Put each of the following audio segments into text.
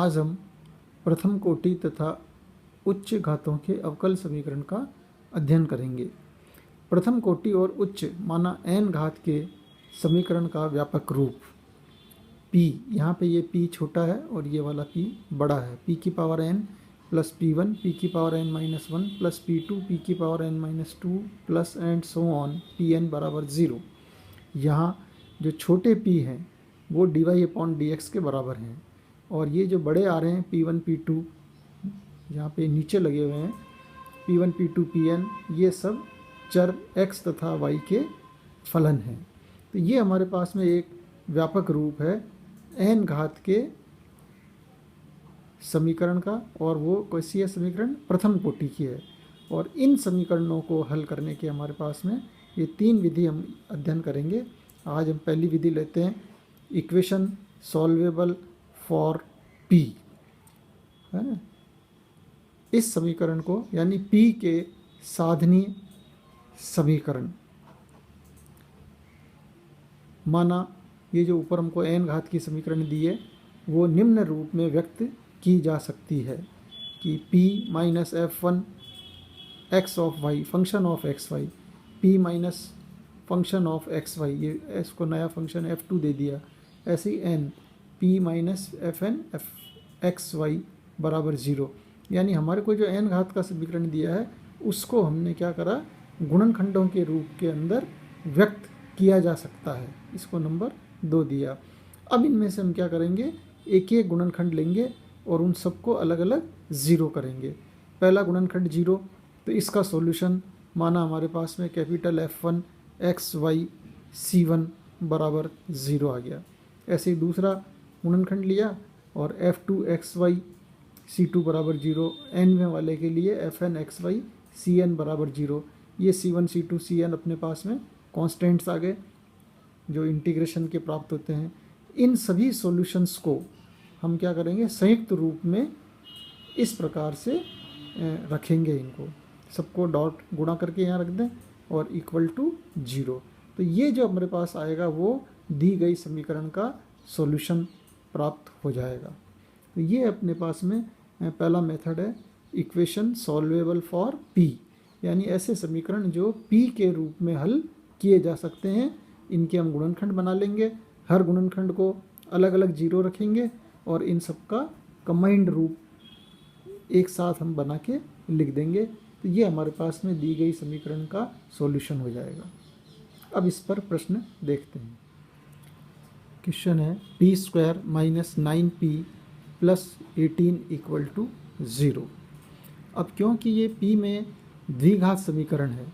आज हम प्रथम कोटि तथा उच्च घातों के अवकल समीकरण का अध्ययन करेंगे। प्रथम कोटि और उच्च माना n घात के समीकरण का व्यापक रूप p, यहाँ पे ये p छोटा है और ये वाला p बड़ा है। p की power n plus p1, p की power n minus 1 plus p2, p की power n minus 2 plus and so on pn बराबर 0। यहाँ जो छोटे p हैं वो dy/dx के बराबर हैं और ये जो बड़े आ रहे हैं p1 p2 यहाँ पे नीचे लगे हुए हैं p1 p2 pn, ये सब चर x तथा y के फलन हैं। तो ये हमारे पास में एक व्यापक रूप है n घात के समीकरण का, और वो कैसी है समीकरण? प्रथम कोटि की है। और इन समीकरणों को हल करने के हमारे पास में ये 3 विधि हम अध्ययन करेंगे। आज हम पहली विधि लेते हैं, इक्वेशन सॉल्वेबल फॉर p, है ना। इस समीकरण को यानी p के साधनीय समीकरण माना ये जो ऊपर हमको n घात की समीकरण दी है वो निम्न रूप में व्यक्त की जा सकती है कि p minus f1 x of y function of x y, p minus function of x y, ये s को नया फंक्शन f2 दे दिया, ऐसे ही n p minus fn x y बराबर 0। यानी हमारे को जो n घात का समीकरण दिया है उसको हमने क्या करा, गुणनखंडों के रूप के अंदर व्यक्त किया जा सकता है, इसको नंबर 2 दिया। अब इनमें से हम क्या करेंगे, एक एक गुणनखंड लेंगे और उन सबको अलग अलग 0 करेंगे। पहला गुणनखंड 0, तो इसका सॉल्यूशन माना हमारे पास में capital F1 x Y C1 बराबर 0 आ गया। ऐसे ही दूसरा गुणनखंड लिया और F2 एक्स वाई C2 बराबर 0, n वाले के लिए Fn एक्स वाई Cn बराबर 0। ये C1 C2 Cn अपने पास में कॉन्स्टेंट्स आ गए जो इंटीग्रेशन के प्राप्त होते हैं। इन सभी सॉल्यूशंस को हम क्या करेंगे, संयुक्त रूप में इस प्रकार से रखेंगे, इनको सबको डॉट गुणा करके यहाँ रख दें और इक्वल टू 0। तो ये जो हमारे पास आएगा वो दी गई समीकरण का सॉल्यूशन प्राप्त हो जाएगा। तो ये अपने पास में पहला मेथड है, इक्वेशन सॉल्वेबल फॉर p, यानी ऐसे समीकरण जो p के रूप में हल किए जा सकते हैं। इनके हम गुणनखंड बना लेंगे, हर गुणनखंड को अलग अलग 0 रखेंगे और इन सब का कंबाइंड रूप एक साथ हम बना के लिख देंगे। तो ये हमारे पास में दी गई समीकरण का सॉल्यूशन हो जाएगा। अब इस पर प्रश्न देखते हैं। क्वेश्चन है p square minus 9p plus 18 equal to 0। अब क्योंकि ये p में द्विघात समीकरण है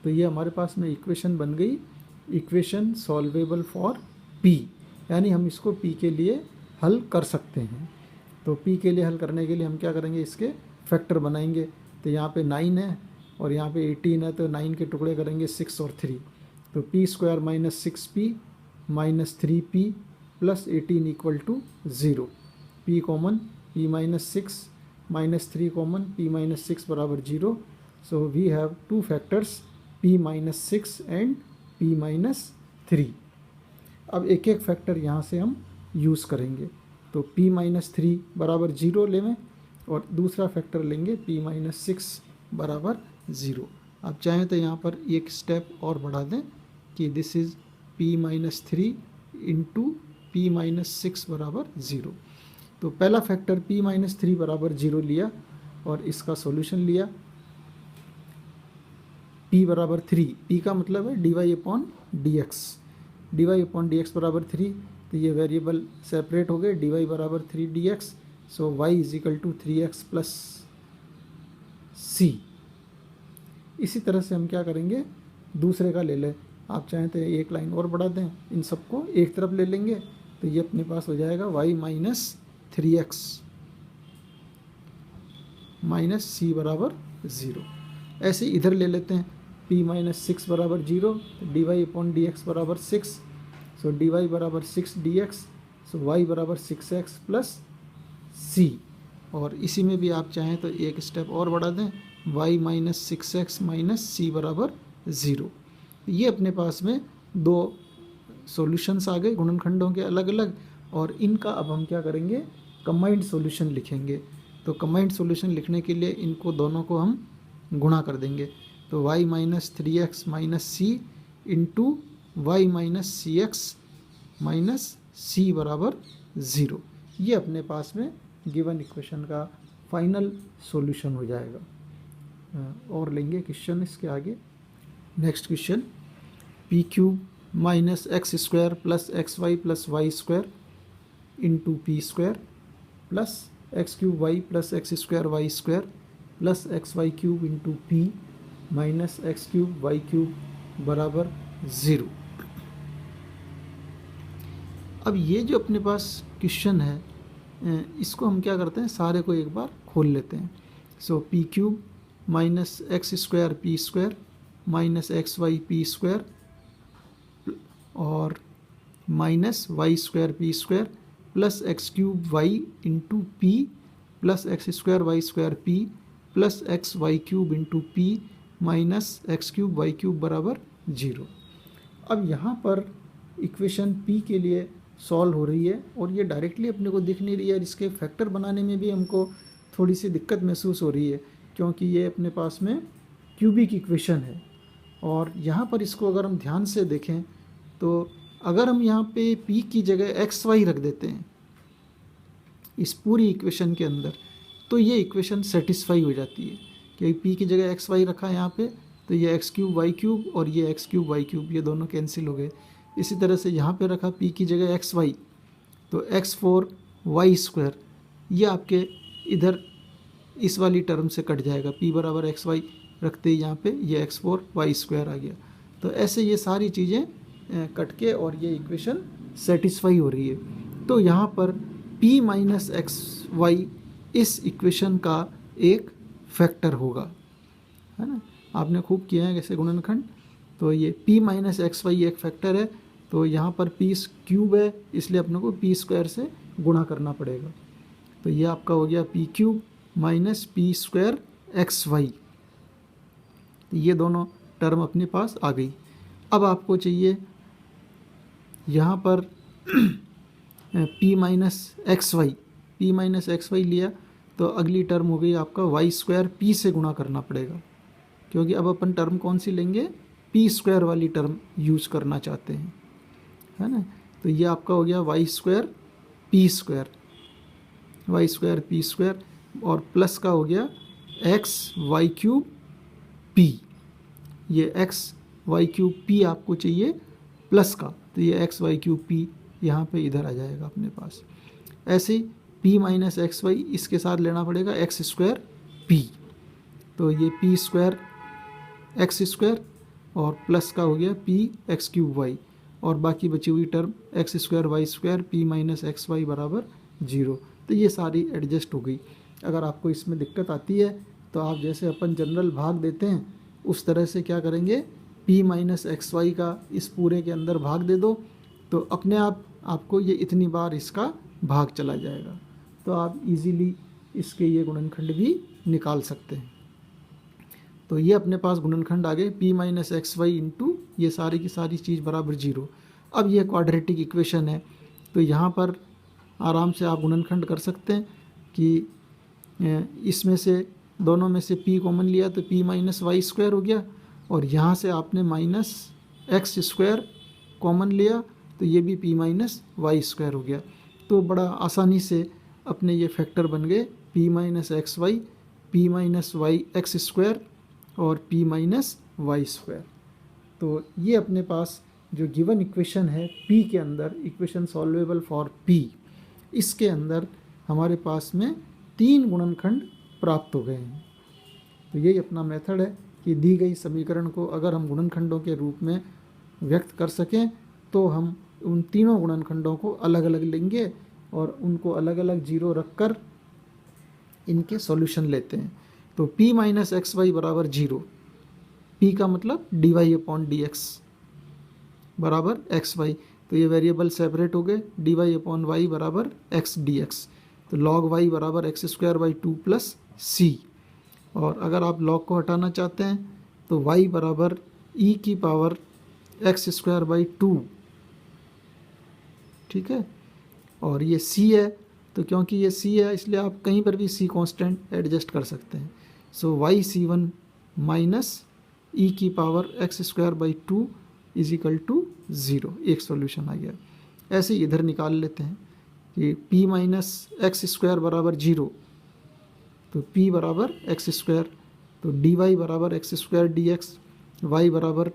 तो ये हमारे पास में इक्वेशन बन गई, इक्वेशन सॉल्वेबल फॉर p, यानी हम इसको p के लिए हल कर सकते हैं। तो p के लिए हल करने के लिए हम क्या करेंगे, इसके फैक्टर बनाएंगे। तो यहाँ पे 9 है और यहाँ पे 18 है, तो 9 के टुकड़े करेंगे 6 और 3, तो p square minus 6p minus 3p plus 18 equal to 0। p common, p minus 6 minus 3 common, p minus 6 बराबर 0। So we have 2 factors p minus 6 and p minus 3। अब एक एक फैक्टर यहाँ से हम यूज़ करेंगे। तो p माइनस 3 बराबर 0 लेंगे और दूसरा फैक्टर लेंगे p माइनस 6 बराबर 0। आप चाहें तो यहाँ पर एक स्टेप और बढ़ा दें कि this is p minus 3 into p minus 6 बराबर 0। तो पहला फैक्टर p माइनस 3 बराबर 0 लिया और इसका सॉल्यूशन लिया। p बराबर 3, p का मतलब है dy/dx, dy/dx बराबर 3, तो ये वेरिएबल सेपरेट हो गए, dy बराबर 3dx। So y is equal to 3x plus c। इसी तरह से हम क्या करेंगे, दूसरे का ले लें। आप चाहें तो एक लाइन और बढ़ा दें, इन सबको एक तरफ ले लेंगे तो ये अपने पास हो जाएगा y minus 3x minus c बराबर 0। ऐसे इधर ले लेते हैं, p माइनस 6 बराबर 0, dy/dx बराबर 6, सो dy बराबर 6dx, सो y बराबर 6x प्लस c। और इसी में भी आप चाहें तो एक स्टेप और बढ़ा दें, y minus 6x minus c बराबर 0। ये अपने पास में 2 सॉल्यूशंस आ गए गुणनखंडों के अलग अलग, और इनका अब हम क्या करेंगे, कंबाइंड सॉल्यूशन लिखेंगे। तो कंबाइंड सॉल्यूशन लिखने के लिए इनको दोनों को हम गुणा कर देंगे। तो y minus 3x minus c into y minus c x minus c बराबर 0। ये अपने पास में गिवन इक्वेशन का फाइनल सॉल्यूशन हो जाएगा। और लेंगे क्वेश्चन इसके आगे। Next question, p cube minus x square plus x y plus y square into p square plus x cube y plus x square y square plus x y cube into p minus x cube y cube बराबर 0। अब ये जो अपने पास question है, इसको हम क्या करते हैं, सारे को एक बार खोल लेते हैं। So p cube minus x square p square minus x y p square और minus y square p square plus x cube y into p plus x square y square p plus x y cube into p minus x cube y cube बराबर 0। अब यहाँ पर equation P के लिए solve हो रही है और ये डायरेक्टली अपने को दिख नहीं रही है। इसके फैक्टर बनाने में भी हमको थोड़ी सी दिक्कत महसूस हो रही है, क्योंकि ये अपने पास में क्यूबिक इक्वेशन है। और यहाँ पर इसको अगर हम ध्यान से देखें तो अगर हम यहाँ पे p की जगह एक्स वाई रख देते हैं इस पूरी इक्वेशन के अंदर, तो ये इक्वेशन सेटिस्फाई हो जाती है। क्योंकि p की जगह एक्स वाई रखा है यहाँ पे, तो ये एक्स क्यूब वाई क्यूब और ये एक्स क्यूब वाई क्यूब, ये दोनों कैंसिल हो गए। इसी तरह से यहाँ पे रखा p की जगह एक्स वाई, तो x4 वाई स्क्वायर, ये आपके इधर इस वाली टर्म से कट जाएगा। p बराबर एक्स वाई रखते ही यहाँ पे ये x4 वाई स्क्वायर आ गया। तो ऐसे ये सारी चीज़ें कट के और ये इक्वेशन सेटिस्फाई हो रही है। तो यहाँ पर p माइनस एक्स वाई इस इक्वेशन का एक फैक्टर होगा, है ना। आपने खूब किया है कैसे गुणनखंड। तो ये p माइनस एक्स वाई एक फैक्टर है, तो यहाँ पर p क्यूब है, इसलिए अपने को p स्क्वायर से गुणा करना पड़ेगा। तो ये आपका हो गया p cube minus p square x y. ये दोनों टर्म अपने पास आ गई। अब आपको चाहिए यहाँ पर p minus x y, p minus x y लिया तो अगली टर्म हो गई आपका वाई स्क्वायर p से गुणा करना पड़ेगा, क्योंकि अब अपन टर्म कौन सी लेंगे, p स्क्वायर वाली टर्म यूज़ करना चाहते हैं, है ना। तो ये आपका हो गया y square p square, y square p square, और प्लस का हो गया एक्स वाई क्यूब पी। ये एक्स वाई क्यूब पी आपको चाहिए प्लस का, तो ये एक्स वाई क्यूब पी यहाँ पे इधर आ जाएगा अपने पास। ऐसे ही पी माइनस एक्स वाई इसके साथ लेना पड़ेगा एक्स स्क्वायर पी, तो ये पी स्क्वायर एक्स स्क्वायर और प्लस का हो गया पी एक्स क्यूब वाई, और बाकी बची हुई term x square y square p minus x y बराबर 0। तो ये सारी एडजस्ट हो गई। अगर आपको इसमें दिक्कत आती है तो आप जैसे अपन जनरल भाग देते हैं उस तरह से क्या करेंगे, p माइनस एक्स वाई का इस पूरे के अंदर भाग दे दो, तो अपने आप आपको ये इतनी बार इसका भाग चला जाएगा। तो आप इजीली इसके ये गुणनखंड भी निकाल सकते हैं। तो ये अपने पास गुणनखंड आ गए p minus x y into ये सारी की सारी चीज़ बराबर 0। अब ये क्वाड्रेटिक इक्वेशन है, तो यहाँ पर आराम से आप गुणनखंड कर सकते हैं कि इसमें से दोनों में से p कॉमन लिया तो p माइनस वाई स्क्वायर हो गया, और यहाँ से आपने माइनस एक्स स्क्वायर कॉमन लिया तो ये भी p माइनस वाई स्क्वायर हो गया। तो बड़ा आसानी से अपने ये फैक्टर बन गए p minus x y, p minus y x square और p माइनस वाई स्क्वायर। तो ये अपने पास जो गिवन इक्वेशन है p के अंदर, इक्वेशन सॉल्वेबल फॉर p, इसके अंदर हमारे पास में 3 गुणनखंड प्राप्त हो गए हैं। तो यही अपना मेथड है कि दी गई समीकरण को अगर हम गुणनखंडों के रूप में व्यक्त कर सकें तो हम उन तीनों गुणनखंडों को अलग अलग लेंगे और उनको अलग अलग 0 रखकर इनके सॉल्यूशन लेते हैं। तो p माइनस एक्स वाई बराबर 0, p का मतलब d y upon d x बराबर एक्स वाई, तो ये वेरिएबल सेपरेट हो गए, डी वाई अपॉन वाई बराबर एक्स डी एक्स, तो लॉग वाई बराबर x square by 2 plus c. और अगर आप लॉग को हटाना चाहते हैं तो y बराबर e की पावर एक्स स्क्वायर बाई 2, ठीक है। और ये c है तो क्योंकि ये c है इसलिए आप कहीं पर भी c कांस्टेंट एडजस्ट कर सकते हैं। सो वाई c1 माइनस ई की power x square by 2 is equal to 0, एक सॉल्यूशन आ गया। ऐसे ही इधर निकाल लेते हैं कि p माइनस एक्स स्क्वायर बराबर 0, तो p बराबर एक्स स्क्वायर, तो dy बराबर x square d x, y बराबर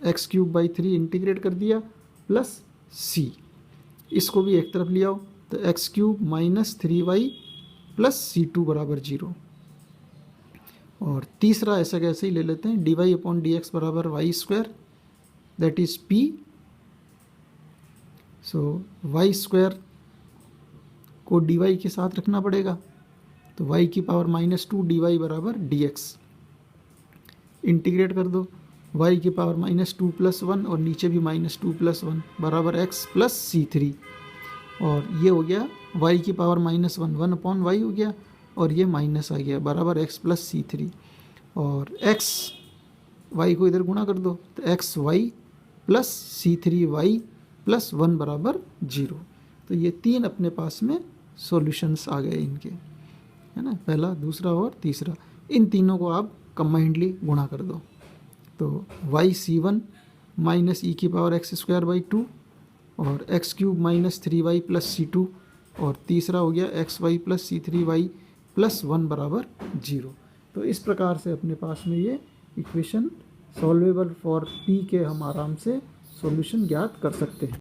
एक्स क्यूब बाई 3 इंटीग्रेट कर दिया प्लस c, इसको भी एक तरफ ले आओ तो x cube minus 3y plus c2 बराबर 0। और तीसरा ऐसा कैसे ही ले लेते हैं, dy अपॉन डी एक्स बराबर y square that is p। So y square को dy के साथ रखना पड़ेगा, तो y की पावर -2 dy बराबर dx, इंटीग्रेट कर दो y की पावर -2 + 1 और नीचे भी -2 + 1 बराबर x प्लस c3, और ये हो गया y की पावर -1 अपॉन वाई हो गया, और ये माइनस आ गया बराबर x प्लस c3, और x y को इधर गुणा कर दो तो x y plus c3y plus 1 बराबर 0। तो ये तीन अपने पास में सॉल्यूशंस आ गए इनके, है ना, पहला, दूसरा और तीसरा। इन तीनों को आप कंबाइंडली गुणा कर दो, तो वाई c1 माइनस ई की पावर एक्स स्क्वायर बाई 2 और x cube minus 3y plus c2, और तीसरा हो गया x y plus c3y plus 1 बराबर 0। तो इस प्रकार से अपने पास में ये इक्वेशन सॉल्वेबल फॉर p के हम आराम से सॉल्यूशन ज्ञात कर सकते हैं।